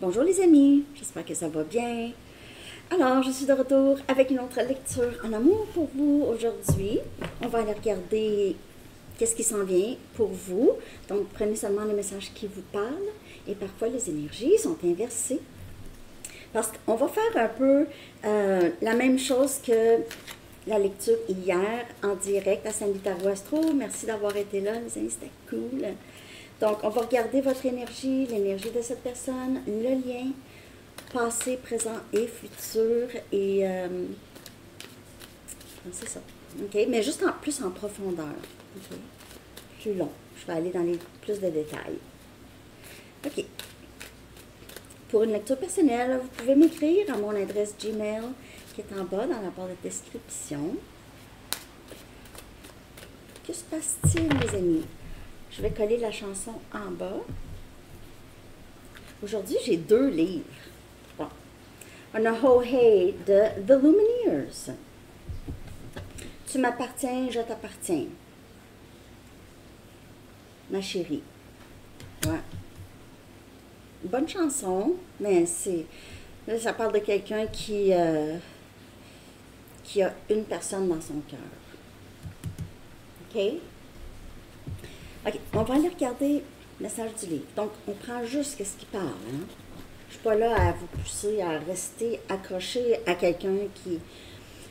Bonjour les amis, j'espère que ça va bien. Alors, je suis de retour avec une autre lecture en amour pour vous aujourd'hui. On va aller regarder qu'est-ce qui s'en vient pour vous. Donc, prenez seulement les messages qui vous parlent et parfois les énergies sont inversées. Parce qu'on va faire un peu la même chose que la lecture hier en direct à San Vitaro Astro. Merci d'avoir été là, les amis, c'était cool. Donc, on va regarder votre énergie, l'énergie de cette personne, le lien passé, présent et futur. Et c'est ça. OK? Mais juste plus en profondeur. OK? Plus long. Je vais aller dans les plus de détails. OK. Pour une lecture personnelle, vous pouvez m'écrire à mon adresse Gmail qui est en bas dans la barre de description. Que se passe-t-il, mes amis? Je vais coller la chanson en bas. Aujourd'hui, j'ai 2 livres. Bon. On a Oh Hey de The Lumineers. Tu m'appartiens, je t'appartiens. Ma chérie. Ouais. Bonne chanson, mais ça parle de quelqu'un qui a une personne dans son cœur. OK? OK, on va aller regarder le message du livre. Donc, on prend juste ce qui parle. Hein? Je ne suis pas là à vous pousser à rester accroché à quelqu'un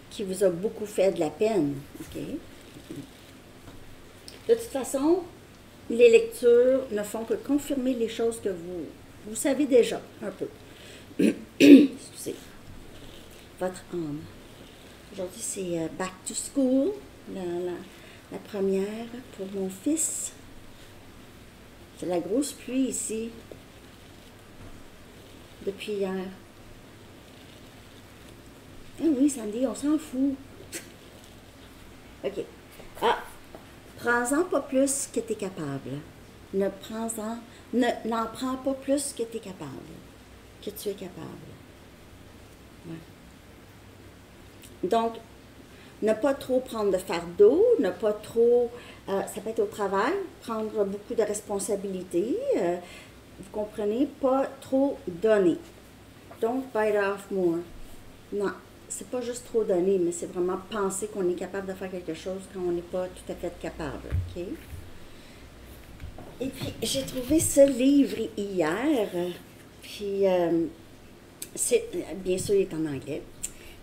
qui vous a beaucoup fait de la peine. OK? De toute façon, les lectures ne font que confirmer les choses que vous savez déjà un peu. Excusez. Votre âme. Aujourd'hui, c'est Back to School, la première pour mon fils. C'est la grosse pluie ici, depuis hier. Ah oui, Sandy, on s'en fout. OK. Ah, prends-en pas plus que tu es capable. N'en prends pas plus que tu es capable. Que tu es capable. Ouais. Donc, ne pas trop prendre de fardeau, ne pas trop, ça peut être au travail, prendre beaucoup de responsabilités, vous comprenez, pas trop donner. Don't bite off more. Non, c'est pas juste trop donner, mais c'est vraiment penser qu'on est capable de faire quelque chose quand on n'est pas tout à fait capable, OK? Et puis, j'ai trouvé ce livre hier, puis bien sûr, il est en anglais.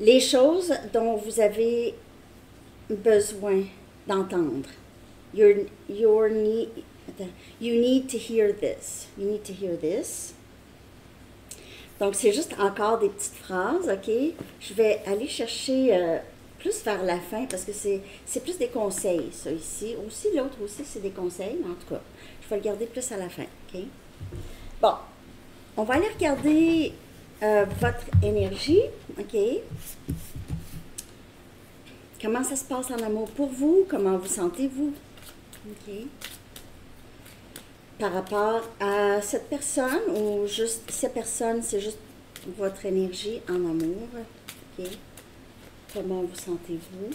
Les choses dont vous avez besoin d'entendre. You need to hear this. You need to hear this. Donc, c'est juste encore des petites phrases, OK? Je vais aller chercher plus vers la fin parce que c'est plus des conseils, ça, ici. Aussi, l'autre aussi, c'est des conseils, mais en tout cas, je vais le garder plus à la fin, OK? Bon, on va aller regarder votre énergie, OK? Comment ça se passe en amour pour vous? Comment vous sentez-vous? OK. Par rapport à cette personne ou juste cette personne, c'est juste votre énergie en amour. OK. Comment vous sentez-vous?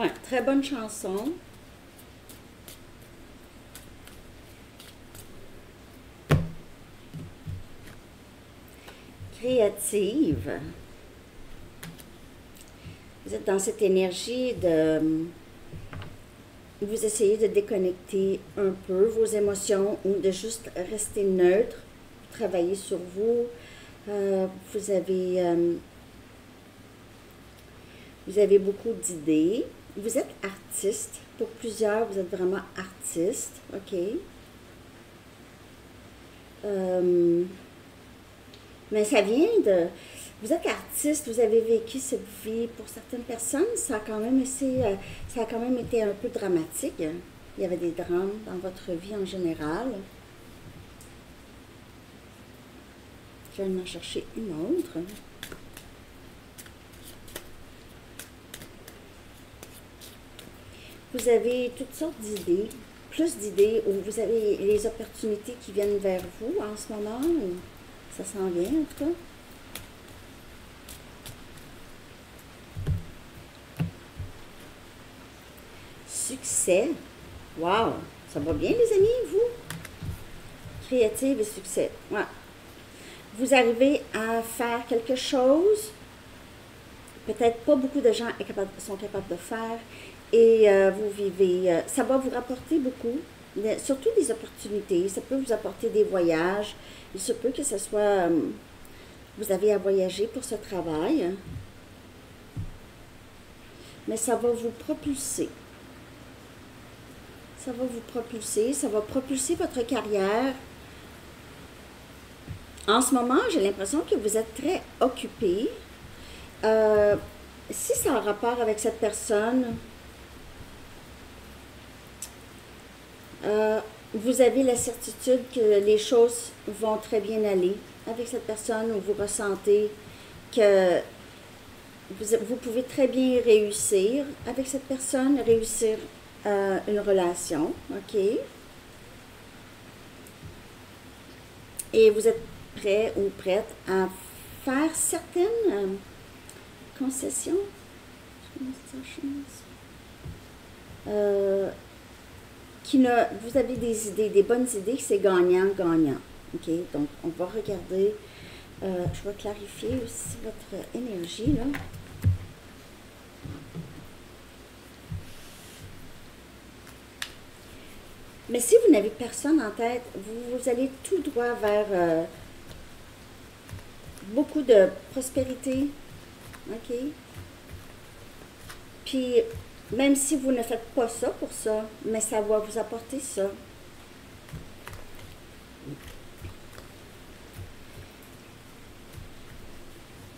Ouais, très bonne chanson. Créative. Vous êtes dans cette énergie de... Vous essayez de déconnecter un peu vos émotions ou de juste rester neutre, travailler sur vous. Vous avez beaucoup d'idées. Vous êtes artiste. Pour plusieurs, vous êtes vraiment artiste. OK. Mais ça vient de... Vous êtes artiste, vous avez vécu cette vie. Pour certaines personnes, ça a quand même été un peu dramatique. Il y avait des drames dans votre vie en général. Je vais en chercher une autre. Vous avez toutes sortes d'idées, plus d'idées, ou vous avez les opportunités qui viennent vers vous en ce moment. Ça s'en vient en tout cas. succès. Wow! Ça va bien, les amis, vous? Créative et succès. Ouais. Vous arrivez à faire quelque chose, peut-être pas beaucoup de gens sont capables de faire, et vous vivez. Ça va vous rapporter beaucoup, surtout des opportunités. Ça peut vous apporter des voyages. Il se peut que ce soit. Vous avez à voyager pour ce travail, mais ça va vous propulser. Ça va vous propulser, ça va propulser votre carrière. En ce moment, j'ai l'impression que vous êtes très occupé. Si ça a un rapport avec cette personne, vous avez la certitude que les choses vont très bien aller avec cette personne, ou vous ressentez que vous pouvez très bien réussir avec cette personne, réussir une relation, ok? Et vous êtes prêt ou prête à faire certaines concessions. Vous avez des idées, des bonnes idées, c'est gagnant-gagnant. Ok? Donc, on va regarder. Je vais clarifier aussi votre énergie, là. Mais si vous n'avez personne en tête, vous allez tout droit vers beaucoup de prospérité. OK? Puis, même si vous ne faites pas ça pour ça, mais ça va vous apporter ça.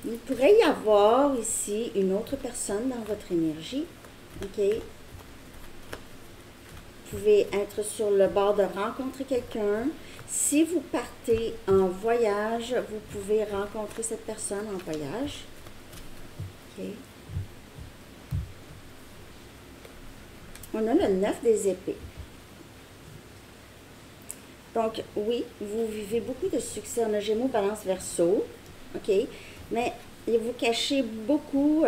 Il pourrait y avoir ici une autre personne dans votre énergie. OK? Vous pouvez être sur le bord de rencontrer quelqu'un. Si vous partez en voyage, vous pouvez rencontrer cette personne en voyage. OK? On a le 9 des épées. Donc, oui, vous vivez beaucoup de succès. On a Gémeaux, Balance, Verseau. OK? Mais vous cachez beaucoup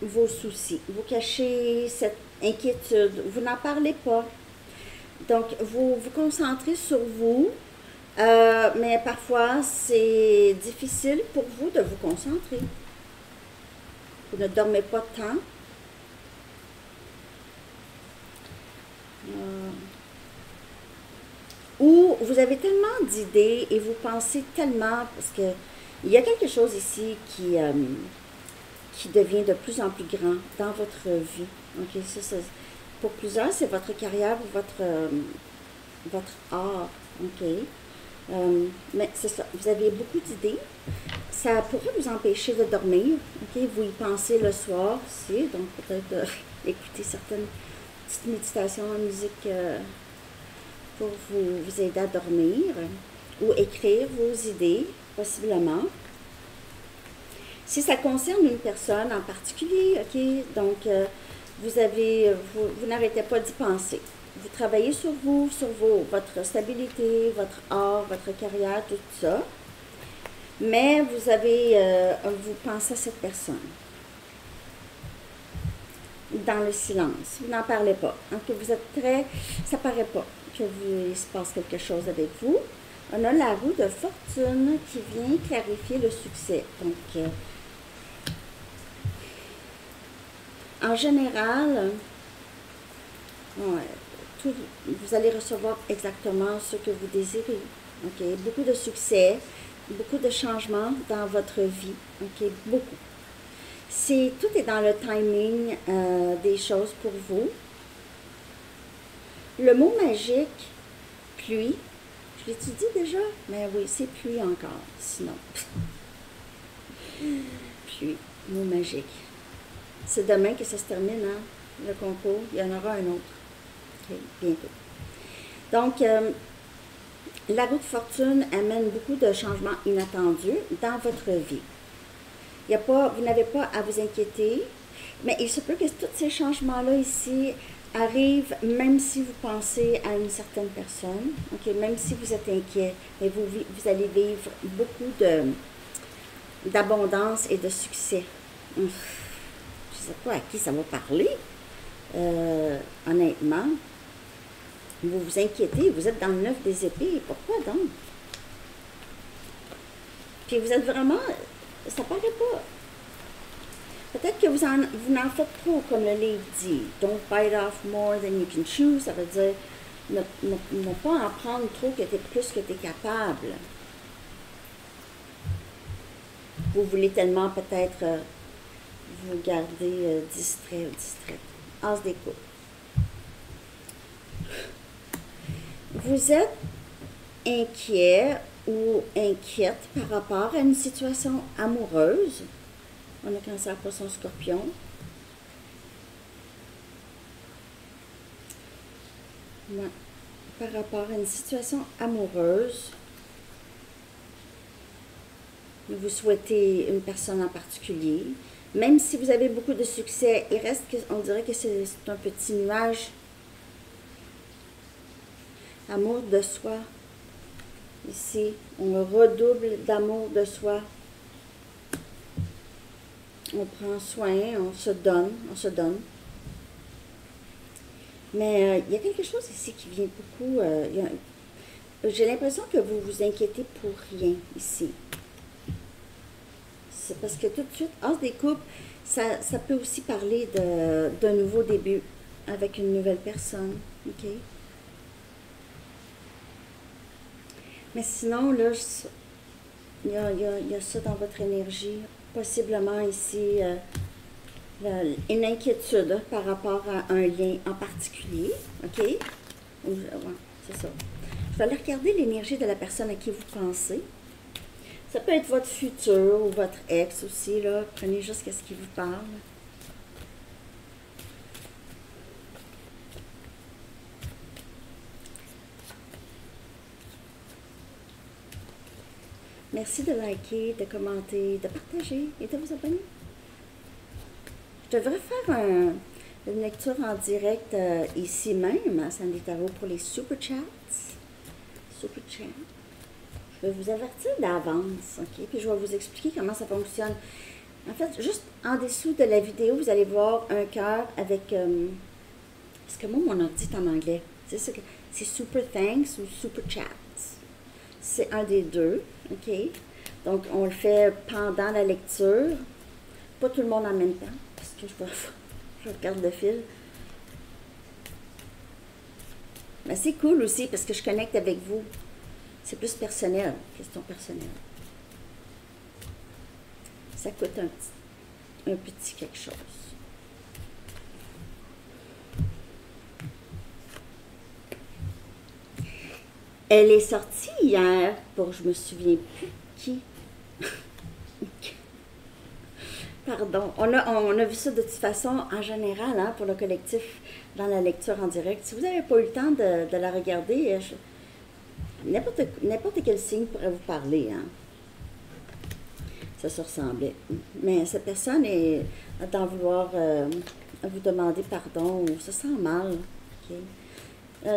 vos soucis. Vous cachez cette inquiétude. Vous n'en parlez pas. Donc, vous vous concentrez sur vous. Mais parfois, c'est difficile pour vous de vous concentrer. Vous ne dormez pas tant. Ou vous avez tellement d'idées et vous pensez tellement, parce que il y a quelque chose ici qui devient de plus en plus grand dans votre vie. Okay? Pour plusieurs, c'est votre carrière ou votre art. Okay? Mais c'est ça, vous avez beaucoup d'idées. Ça pourrait vous empêcher de dormir. Okay? Vous y pensez le soir aussi, donc peut-être écouter certaines petites méditations en musique pour vous aider à dormir, ou écrire vos idées, possiblement. Si ça concerne une personne en particulier, ok, donc vous n'arrêtez pas d'y penser. Vous travaillez sur vous, sur votre stabilité, votre art, votre carrière, tout ça. Mais vous pensez à cette personne. Dans le silence. Vous n'en parlez pas. Donc, vous êtes ça paraît pas qu'il se passe quelque chose avec vous. On a la roue de fortune qui vient clarifier le succès. Donc, en général, vous allez recevoir exactement ce que vous désirez. Okay? Beaucoup de succès, beaucoup de changements dans votre vie. Okay? Beaucoup. Tout est dans le timing des choses pour vous. Le mot magique, pluie, je l'ai-tu dit déjà? Mais oui, c'est pluie encore, sinon. Pluie, mot magique. C'est demain que ça se termine, hein, le concours. Il y en aura un autre. Okay, bientôt. Donc, la roue de fortune amène beaucoup de changements inattendus dans votre vie. Vous n'avez pas à vous inquiéter, mais il se peut que tous ces changements-là ici arrivent même si vous pensez à une certaine personne, okay? Même si vous êtes inquiet, mais vous allez vivre beaucoup d'abondance et de succès. Je ne sais pas à qui ça va parler. honnêtement, vous vous inquiétez, vous êtes dans le 9 des épées. Pourquoi donc? Puis vous êtes vraiment, ça paraît pas. Peut-être que vous n'en faites trop, comme le livre dit. Don't bite off more than you can chew. Ça veut dire ne pas en prendre trop que plus que tu es capable. Vous voulez tellement peut-être vous garder distrait ou distraite. As des coupes. Vous êtes inquiet ou inquiète par rapport à une situation amoureuse. On a Cancer, Poisson, Scorpion. Ouais. Par rapport à une situation amoureuse, vous souhaitez une personne en particulier. Même si vous avez beaucoup de succès, il reste on dirait que c'est un petit nuage. Amour de soi. Ici, on redouble d'amour de soi. On prend soin, on se donne, Mais il y a quelque chose ici qui vient beaucoup... j'ai l'impression que vous vous inquiétez pour rien ici. C'est parce que tout de suite, As des coupes, ça peut aussi parler d'un nouveau début avec une nouvelle personne. OK? Mais sinon, là, il y a ça dans votre énergie. Possiblement ici, une inquiétude par rapport à un lien en particulier. OK? Ouais, c'est ça. Je vais aller regarder l'énergie de la personne à qui vous pensez. Ça peut être votre futur ou votre ex aussi, là. Prenez juste ce qui vous parle. Merci de liker, de commenter, de partager et de vous abonner. Je devrais faire une lecture en direct ici même à Sandy Tarot pour les Super Chats. Super Chat. Je vais vous avertir d'avance, OK? Puis je vais vous expliquer comment ça fonctionne. En fait, juste en dessous de la vidéo, vous allez voir un cœur avec... parce que moi, mon ordi est en anglais. C'est Super Thanks ou Super Chats. C'est un des deux, OK? Donc, on le fait pendant la lecture. Pas tout le monde en même temps, parce que je regarde le fil. Mais c'est cool aussi, parce que je connecte avec vous. C'est plus personnel, question personnelle. Ça coûte un petit quelque chose. Elle est sortie hier pour, je me souviens plus qui. Pardon. On a vu ça de toute façon en général, hein, pour le collectif, dans la lecture en direct. Si vous n'avez pas eu le temps de la regarder, n'importe quel signe pourrait vous parler. Hein. Ça se ressemblait. Mais cette personne est d'en vouloir vous demander pardon ou se sent mal. Okay.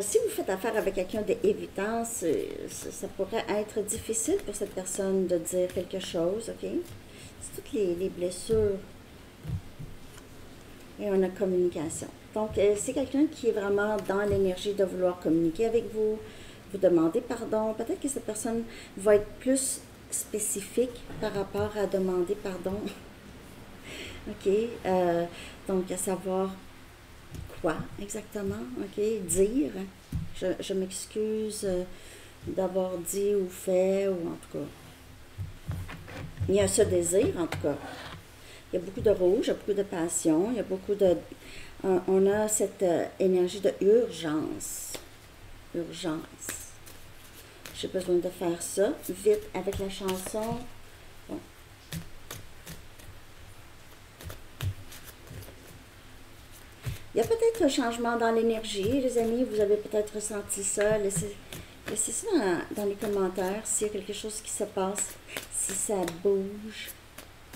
Si vous faites affaire avec quelqu'un d'évitant, ça pourrait être difficile pour cette personne de dire quelque chose. OK? C'est toutes les blessures. Et on a communication. Donc, c'est quelqu'un qui est vraiment dans l'énergie de vouloir communiquer avec vous, vous demander pardon. Peut-être que cette personne va être plus spécifique par rapport à demander pardon. OK? Donc, à savoir quoi exactement? OK? Dire. Je m'excuse d'avoir dit ou fait, ou en tout cas. Il y a ce désir, en tout cas. Il y a beaucoup de rouge, il y a beaucoup de passion, il y a beaucoup de... on a cette énergie de urgence. Urgence. J'ai besoin de faire ça vite avec la chanson. Bon. Il y a peut-être un changement dans l'énergie, les amis. Vous avez peut-être ressenti ça. Laissez ça dans les commentaires s'il y a quelque chose qui se passe, si ça bouge.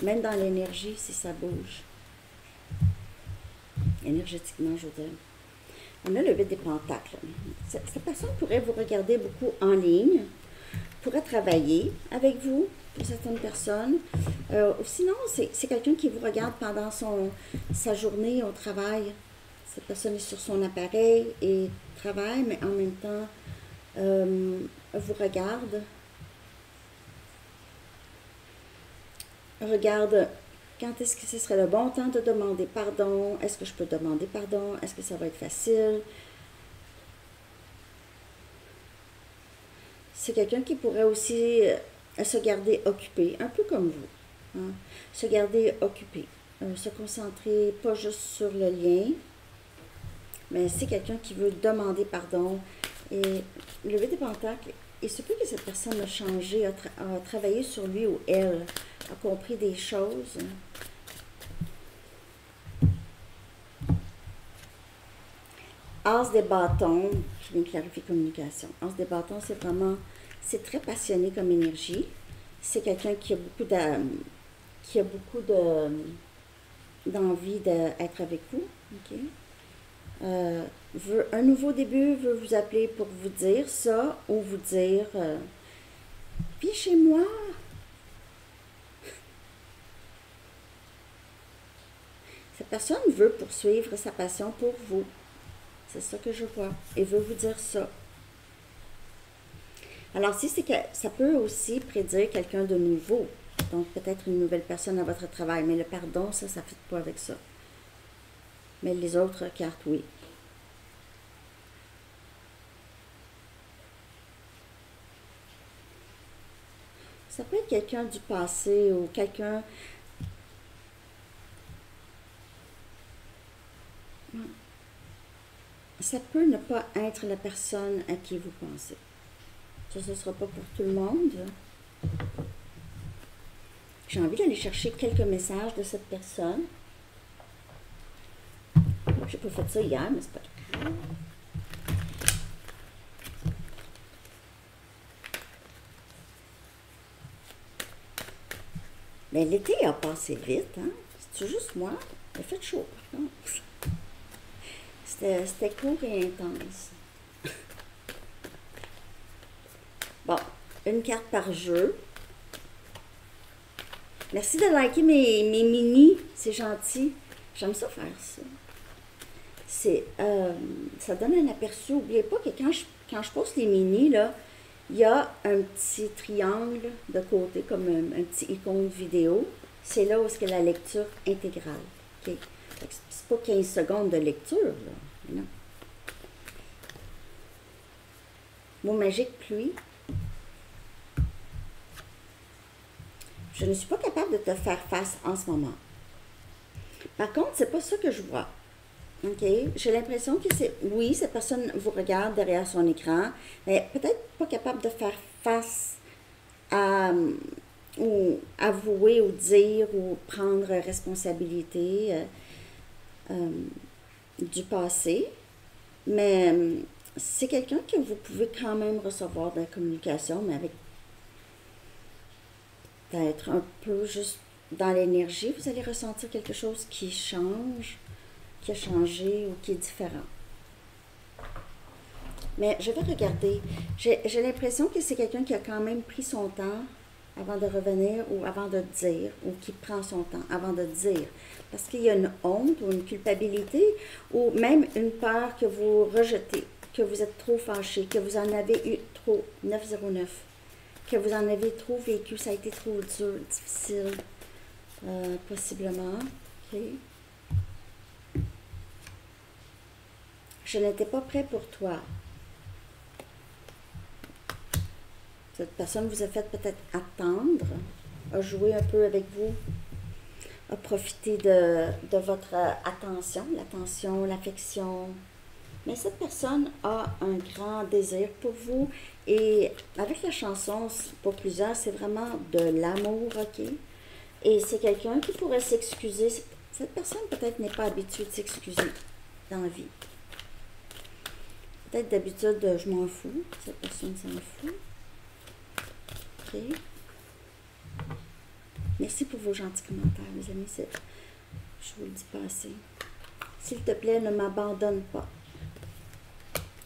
Même dans l'énergie, si ça bouge. Énergétiquement, je veux dire. On a le 8 des pentacles. Cette personne pourrait vous regarder beaucoup en ligne, pourrait travailler avec vous, pour certaines personnes. Sinon, c'est quelqu'un qui vous regarde pendant sa journée au travail. Cette personne est sur son appareil et travaille, mais en même temps vous regarde. Regarde quand est-ce que ce serait le bon temps de demander pardon. Est-ce que je peux demander pardon? Est-ce que ça va être facile? C'est quelqu'un qui pourrait aussi se garder occupé, un peu comme vous. Hein? Se garder occupé. Se concentrer pas juste sur le lien, mais c'est quelqu'un qui veut demander pardon. Et le 8 de Pentacle, il se peut que cette personne a changé, a travaillé sur lui ou elle, a compris des choses. As des bâtons, je viens de clarifier communication. As des bâtons, c'est vraiment, c'est très passionné comme énergie. C'est quelqu'un qui a beaucoup d'envie d'être avec vous. Okay? Veut un nouveau début, veut vous appeler pour vous dire ça ou vous dire viens chez moi. Cette personne veut poursuivre sa passion pour vous. C'est ça que je vois. Et veut vous dire ça. Alors, si c'est que ça peut aussi prédire quelqu'un de nouveau. Donc, peut-être une nouvelle personne à votre travail. Mais le pardon, ça ne fit pas avec ça. Mais les autres cartes, oui. Ça peut être quelqu'un du passé ou quelqu'un... Ça peut ne pas être la personne à qui vous pensez. Ça, ce ne sera pas pour tout le monde. J'ai envie d'aller chercher quelques messages de cette personne. Je n'ai pas fait ça hier, mais c'est pas grave. Mais l'été a passé vite, hein? C'est juste moi? Il a fait chaud, par contre. C'était court et intense. Bon, une carte par jeu. Merci de liker mes mini, c'est gentil. J'aime ça faire ça. Ça donne un aperçu. N'oubliez pas que quand je poste les mini, là, il y a un petit triangle de côté, comme un petit icône vidéo. C'est là où est-ce que la lecture intégrale. Okay? C'est pas 15 secondes de lecture, là. Non. Mot magique, pluie. Je ne suis pas capable de te faire face en ce moment. Par contre, c'est pas ça que je vois. OK? J'ai l'impression que oui, cette personne vous regarde derrière son écran, mais peut-être pas capable de faire face à, ou avouer ou dire ou prendre responsabilité du passé. Mais c'est quelqu'un que vous pouvez quand même recevoir de la communication, mais avec d'être un peu juste dans l'énergie, vous allez ressentir quelque chose qui change, qui a changé ou qui est différent. Mais je vais regarder. J'ai l'impression que c'est quelqu'un qui a quand même pris son temps avant de revenir ou avant de dire, ou qui prend son temps avant de dire. Parce qu'il y a une honte ou une culpabilité ou même une peur que vous rejetez, que vous êtes trop fâché, que vous en avez eu trop, 909, que vous en avez trop vécu, ça a été trop dur, difficile, possiblement. OK. Je n'étais pas prêt pour toi. Cette personne vous a fait peut-être attendre, a joué un peu avec vous, a profité de votre attention, l'attention, l'affection. Mais cette personne a un grand désir pour vous. Et avec la chanson, pour plusieurs, c'est vraiment de l'amour, OK? Et c'est quelqu'un qui pourrait s'excuser. Cette personne peut-être n'est pas habituée de s'excuser dans la vie. Peut-être d'habitude, je m'en fous. Cette personne s'en fout. OK. Merci pour vos gentils commentaires, mes amis. Je vous le dis pas assez. S'il te plaît, ne m'abandonne pas.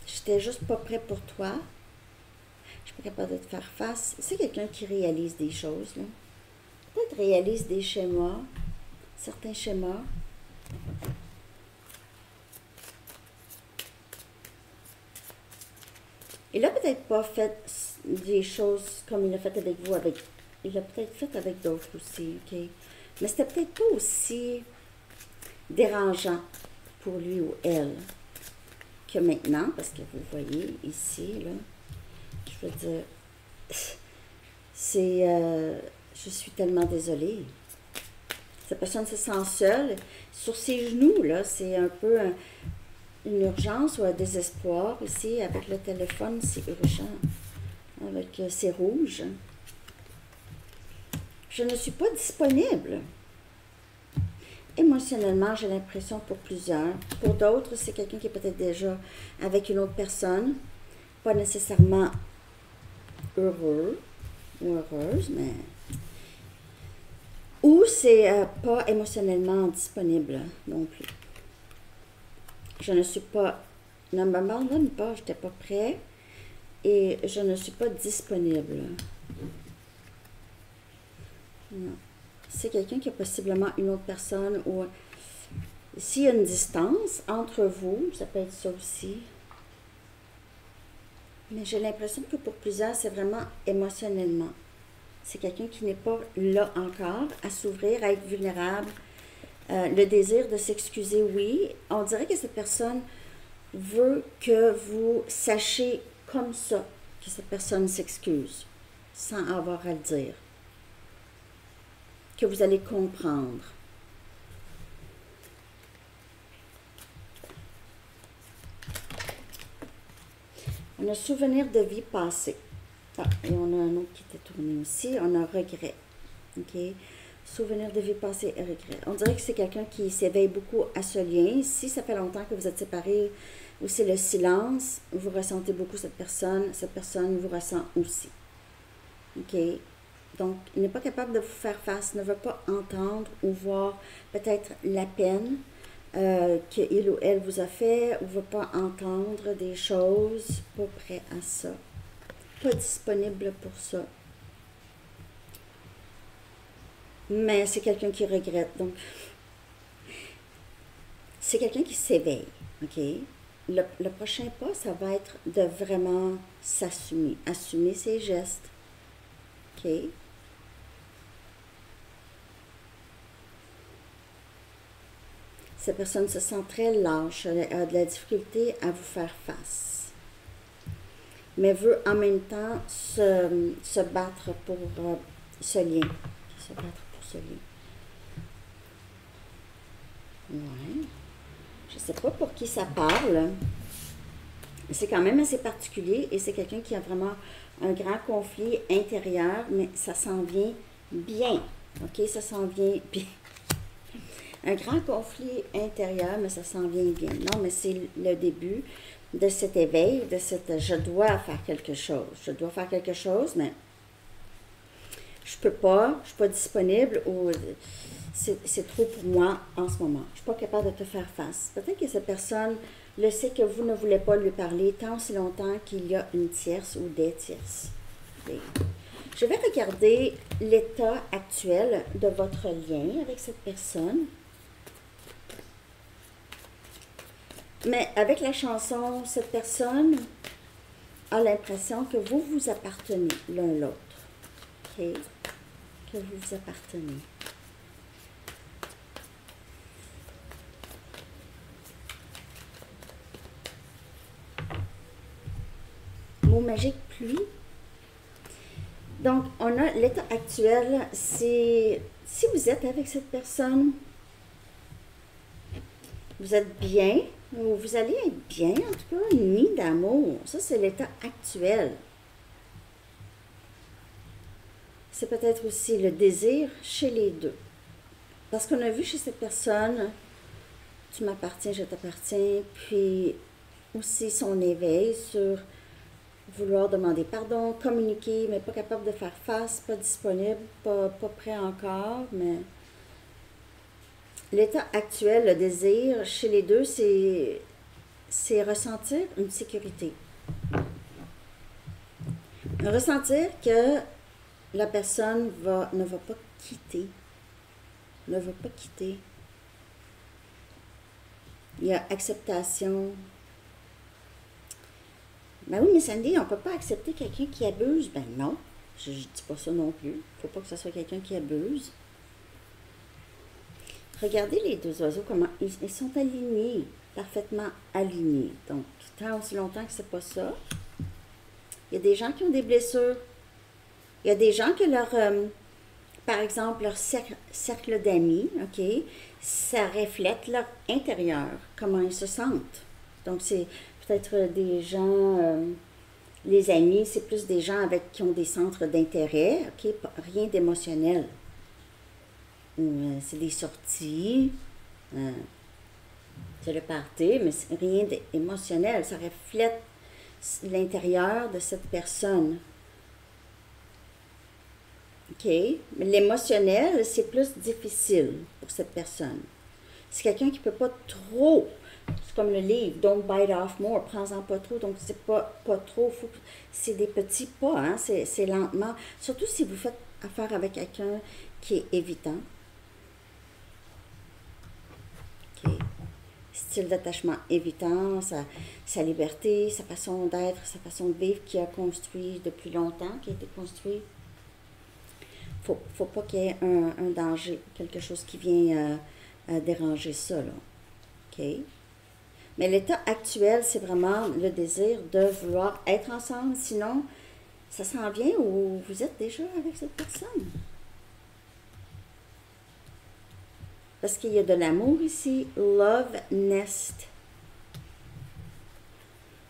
J'étais juste pas prêt pour toi. Je suis pas capable de te faire face. C'est quelqu'un qui réalise des choses, là. Peut-être réalise des schémas, certains schémas. Il a peut-être pas fait des choses comme il a fait avec vous, il a peut-être fait avec d'autres aussi, ok? Mais c'était peut-être pas aussi dérangeant pour lui ou elle que maintenant, parce que vous voyez ici, là, je veux dire, je suis tellement désolée. Cette personne se sent seule sur ses genoux, là, c'est un peu une urgence ou un désespoir ici, avec le téléphone, c'est urgent, avec c'est rouge. Je ne suis pas disponible. Émotionnellement, j'ai l'impression pour plusieurs. Pour d'autres, c'est quelqu'un qui est peut-être déjà avec une autre personne, pas nécessairement heureux ou heureuse, mais... Ou c'est pas émotionnellement disponible non plus. Je ne suis pas... Ne m'abandonne pas, je n'étais pas prêt et je ne suis pas disponible. Non. C'est quelqu'un qui a possiblement une autre personne ou s'il y a une distance entre vous, ça peut être ça aussi. Mais j'ai l'impression que pour plusieurs, c'est vraiment émotionnellement. C'est quelqu'un qui n'est pas là encore, à s'ouvrir, à être vulnérable. Le désir de s'excuser, oui. On dirait que cette personne veut que vous sachiez comme ça que cette personne s'excuse, sans avoir à le dire. Que vous allez comprendre. On a souvenir de vie passée. Ah, et on a un autre qui était tourné aussi. On a regret. OK? Souvenir de vie passée et regret. On dirait que c'est quelqu'un qui s'éveille beaucoup à ce lien. Si ça fait longtemps que vous êtes séparés ou c'est le silence, vous ressentez beaucoup cette personne vous ressent aussi. OK? Donc, il n'est pas capable de vous faire face, ne veut pas entendre ou voir peut-être la peine qu'il ou elle vous a fait, ou ne veut pas entendre des choses, pas prêt à ça, pas disponible pour ça. Mais c'est quelqu'un qui regrette, donc c'est quelqu'un qui s'éveille, ok? Le prochain pas, ça va être de vraiment s'assumer, assumer ses gestes, ok? Cette personne se sent très lâche, a de la difficulté à vous faire face, mais veut en même temps se battre pour ce lien. Se battre pour ce lien. Ouais. Je ne sais pas pour qui ça parle. C'est quand même assez particulier et c'est quelqu'un qui a vraiment un grand conflit intérieur, mais ça s'en vient bien. OK, ça s'en vient bien. Un grand conflit intérieur, mais ça s'en vient bien. Non, mais c'est le début de cet éveil, de cette je dois faire quelque chose. Je dois faire quelque chose, mais je peux pas, je suis pas disponible ou c'est trop pour moi en ce moment. Je suis pas capable de te faire face. Peut-être que cette personne le sait que vous ne voulez pas lui parler tant aussi longtemps qu'il y a une tierce ou des tierces. Je vais regarder l'état actuel de votre lien avec cette personne. Mais avec la chanson, cette personne a l'impression que vous vous appartenez l'un l'autre. OK? Que vous vous appartenez. Mot magique, pluie. Donc, on a l'état actuel, c'est si vous êtes avec cette personne, vous êtes bien, ou vous allez être bien, en tout cas, une nuit d'amour. Ça, c'est l'état actuel. C'est peut-être aussi le désir chez les deux. Parce qu'on a vu chez cette personne, tu m'appartiens, je t'appartiens, puis aussi son éveil sur vouloir demander pardon, communiquer, mais pas capable de faire face, pas disponible, pas prêt encore, mais l'état actuel, le désir chez les deux, c'est ressentir une sécurité. Ressentir que la personne ne va pas quitter. Ne va pas quitter. Il y a acceptation. Ben oui, mais Sandy, on ne peut pas accepter quelqu'un qui abuse. Ben non, je ne dis pas ça non plus. Il ne faut pas que ce soit quelqu'un qui abuse. Regardez les deux oiseaux, comment ils sont alignés, parfaitement alignés. Donc, tant aussi longtemps que c'est pas ça. Il y a des gens qui ont des blessures. Il y a des gens que par exemple, leur cercle d'amis, OK, ça reflète leur intérieur, comment ils se sentent. Donc, c'est peut-être des gens, les amis, c'est plus des gens qui ont des centres d'intérêt, OK, rien d'émotionnel. C'est des sorties, c'est le party, mais c'est rien d'émotionnel. Ça reflète l'intérieur de cette personne. OK? Mais l'émotionnel, c'est plus difficile pour cette personne. C'est quelqu'un qui ne peut pas trop. C'est comme le livre, Don't Bite Off More, prends-en pas trop. Donc, c'est pas trop. C'est des petits pas, hein? C'est lentement. Surtout si vous faites affaire avec quelqu'un qui est évitant. OK? Style d'attachement évitant, sa liberté, sa façon d'être, sa façon de vivre qui a construit depuis longtemps, qui a été construit. Faut pas qu'il y ait un danger, quelque chose qui vient déranger ça, là. OK? Mais l'état actuel, c'est vraiment le désir de vouloir être ensemble. Sinon, ça s'en vient ou vous êtes déjà avec cette personne. Parce qu'il y a de l'amour ici. Love nest.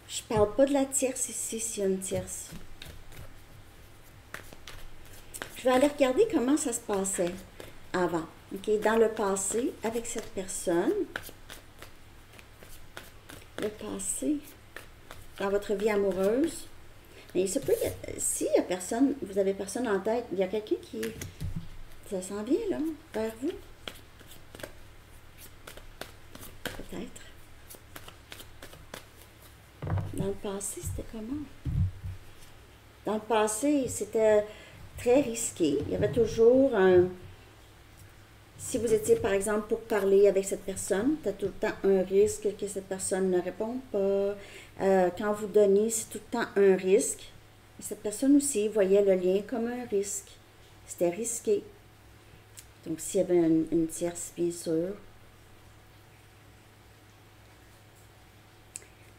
Je parle pas de la tierce ici, s'il y a une tierce. Je vais aller regarder comment ça se passait avant. OK? Dans le passé, avec cette personne. Le passé. Dans votre vie amoureuse. Mais il se peut que s'il y a personne, vous avez personne en tête, il y a quelqu'un qui. Ça s'en vient, là, vers vous. Peut-être. Dans le passé, c'était comment? Dans le passé, c'était très risqué. Il y avait toujours un... Si vous étiez, par exemple, pour parler avec cette personne, tu as tout le temps un risque que cette personne ne réponde pas. Quand vous donnez, c'est tout le temps un risque. Et cette personne aussi voyait le lien comme un risque. C'était risqué. Donc, s'il y avait une tierce, bien sûr.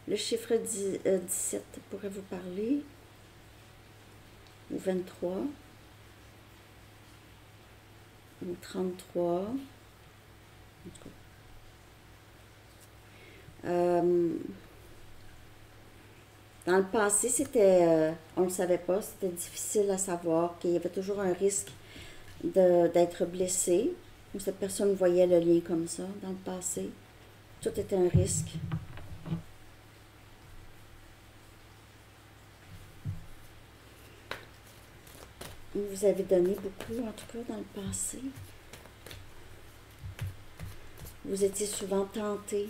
Le chiffre 17 pourrait vous parler. Ou 23. Ou 33. Dans le passé, c'était, on ne le savait pas, c'était difficile à savoir, qu'il y avait toujours un risque d'être blessé, ou cette personne voyait le lien comme ça dans le passé. Tout était un risque. Vous avez donné beaucoup, en tout cas, dans le passé. Vous étiez souvent tenté.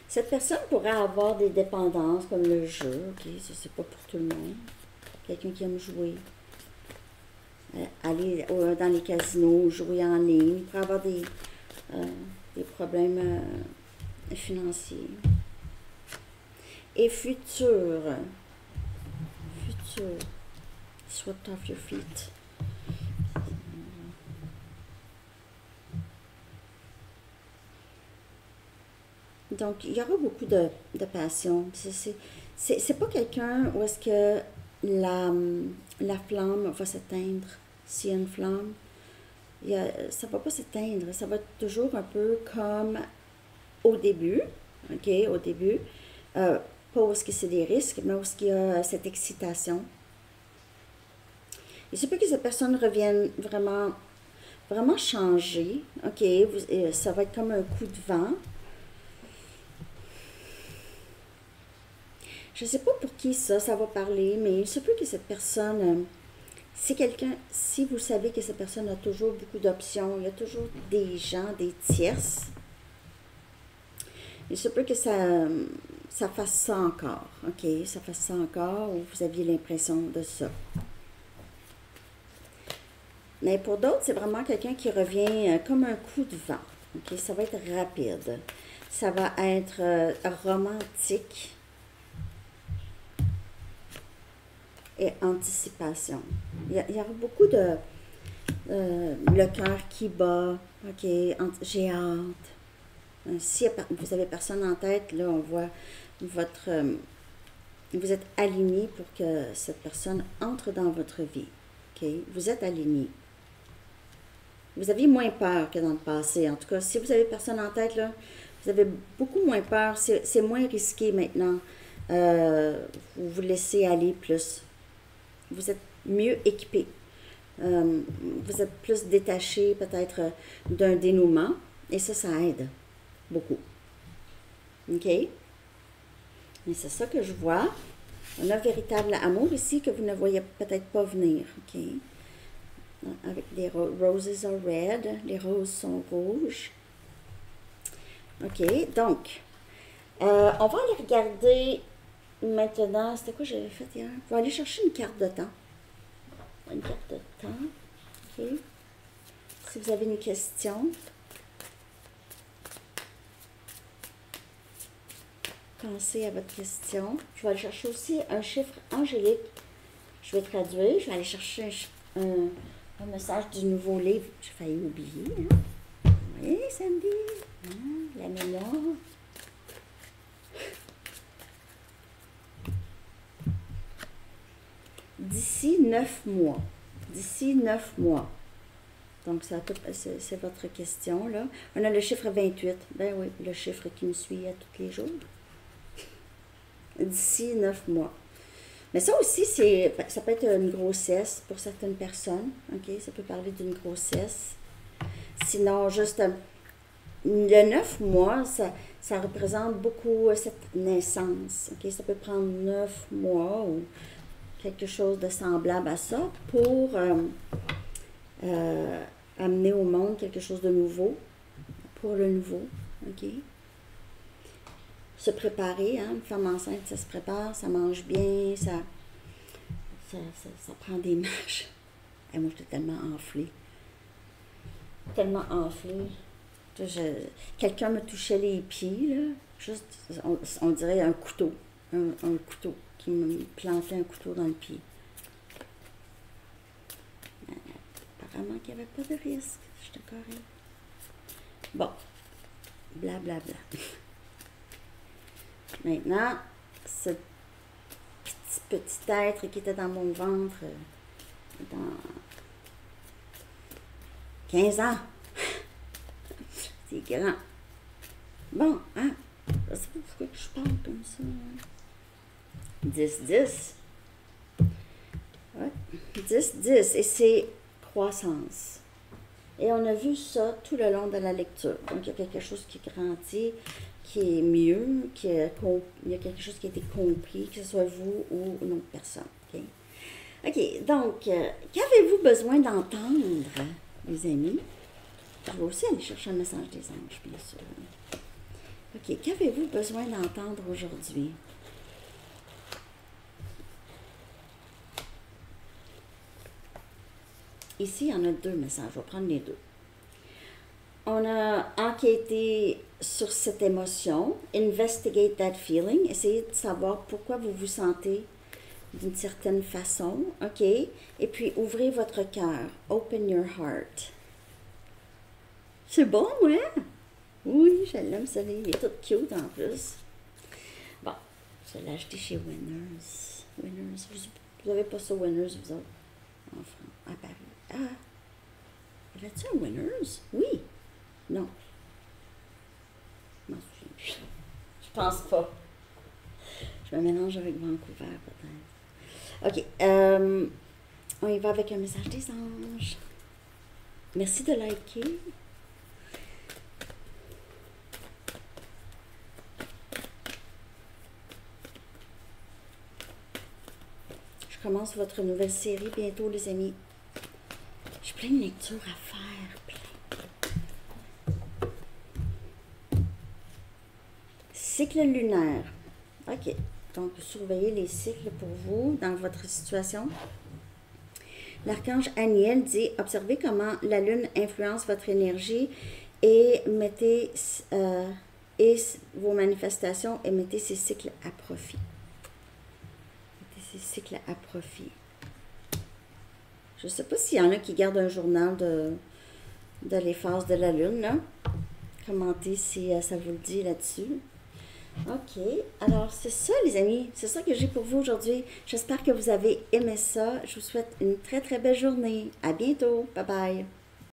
Cette personne pourrait avoir des dépendances comme le jeu, ok, ça c'est pas pour tout le monde. Quelqu'un qui aime jouer. Aller dans les casinos, jouer en ligne. Il pourrait avoir des problèmes financiers. Et futur. Futur. Swept off your feet. Donc, il y aura beaucoup de passion. C'est pas quelqu'un où est-ce que la flamme va s'éteindre. S'il y a une flamme, ça va pas s'éteindre. Ça va être toujours un peu comme au début. OK, au début. Pas où est-ce que c'est des risques, mais où est-ce qu'il y a cette excitation. Il se peut que cette personne revienne vraiment, vraiment changer. OK, ça va être comme un coup de vent. Je ne sais pas pour qui ça va parler, mais il se peut que cette personne, si vous savez que cette personne a toujours beaucoup d'options, il y a toujours des gens, des tierces, il se peut que ça fasse ça encore, ok? Ça fasse ça encore, ou vous aviez l'impression de ça. Mais pour d'autres, c'est vraiment quelqu'un qui revient comme un coup de vent, ok? Ça va être rapide, ça va être romantique. et anticipation. Il y aura beaucoup de le cœur qui bat, ok, j'ai hâte. Si vous avez personne en tête, là, on voit votre... vous êtes aligné pour que cette personne entre dans votre vie. Ok, vous êtes aligné. Vous aviez moins peur que dans le passé. En tout cas, si vous avez personne en tête, là, vous avez beaucoup moins peur. C'est moins risqué maintenant. Vous vous laissez aller plus. Vous êtes mieux équipé. Vous êtes plus détaché peut-être d'un dénouement. Et ça aide beaucoup. OK? Et c'est ça que je vois. On a un véritable amour ici que vous ne voyez peut-être pas venir. OK? Avec les roses are red. Les roses sont rouges. OK, donc, on va aller regarder maintenant. C'était quoi j'avais fait hier? On va aller chercher une carte de temps. Une carte de temps. OK. Si vous avez une question. Pensez à votre question. Je vais aller chercher aussi un chiffre angélique. Je vais traduire. Je vais aller chercher un message du nouveau livre. J'ai failli oublier. Hein? Oui, Sandy. La mémoire. D'ici 9 mois. D'ici 9 mois. Donc, c'est votre question, là. On a le chiffre 28. Ben oui, le chiffre qui me suit à tous les jours. D'ici 9 mois. Mais ça aussi, ça peut être une grossesse pour certaines personnes. OK? Ça peut parler d'une grossesse. Sinon, juste le 9 mois, ça représente beaucoup cette naissance. OK? Ça peut prendre 9 mois ou quelque chose de semblable à ça pour amener au monde quelque chose de nouveau, pour le nouveau. OK? Se préparer, hein? Une femme enceinte, ça se prépare, ça mange bien, ça prend des marches. Et moi, j'étais tellement enflée. Tellement enflée. Quelqu'un me touchait les pieds, là. Juste, on dirait un couteau. Un couteau qui me plantait un couteau dans le pied. Apparemment qu'il n'y avait pas de risque. J'étais correcte. Bon. Blablabla. Maintenant, ce petit être qui était dans mon ventre dans 15 ans. C'est grand. Bon, hein? Je sais pas pourquoi je parle comme ça. 10-10. Ouais. 10-10. Et c'est croissance. Et on a vu ça tout le long de la lecture. Donc, il y a quelque chose qui grandit, qui est mieux, il y a quelque chose qui a été compris, que ce soit vous ou une autre personne. OK? OK, donc, qu'avez-vous besoin d'entendre, les amis? Je vais aussi aller chercher un message des anges, bien sûr. OK, qu'avez-vous besoin d'entendre aujourd'hui? Ici, il y en a 2 messages. Je vais prendre les 2. On a enquêté sur cette émotion. Investigate that feeling. Essayez de savoir pourquoi vous vous sentez d'une certaine façon. OK? Et puis, ouvrez votre cœur. Open your heart. C'est bon, ouais? Oui, je l'aime, ça. Il est tout cute en plus. Bon, je l'ai acheté chez Winners. Winners. Vous n'avez pas ça, Winners, vous autres? En France, à Paris. Ah! Y avait-tu un Winners? Oui. Non. Je m'en souviens plus. Je pense pas. Je me mélange avec Vancouver, peut-être. OK. On y va avec un message des anges. Merci de liker. Je commence votre nouvelle série bientôt, les amis. J'ai plein de lectures à faire. Cycle lunaire. OK. Donc, surveillez les cycles pour vous dans votre situation. L'archange Aniel dit « Observez comment la lune influence votre énergie et mettez vos manifestations et mettez ces cycles à profit. » Mettez ces cycles à profit. Je ne sais pas s'il y en a qui gardent un journal de les phases de la Lune, là. Commentez si ça vous le dit là-dessus. OK. Alors, c'est ça, les amis. C'est ça que j'ai pour vous aujourd'hui. J'espère que vous avez aimé ça. Je vous souhaite une très, très belle journée. À bientôt. Bye bye.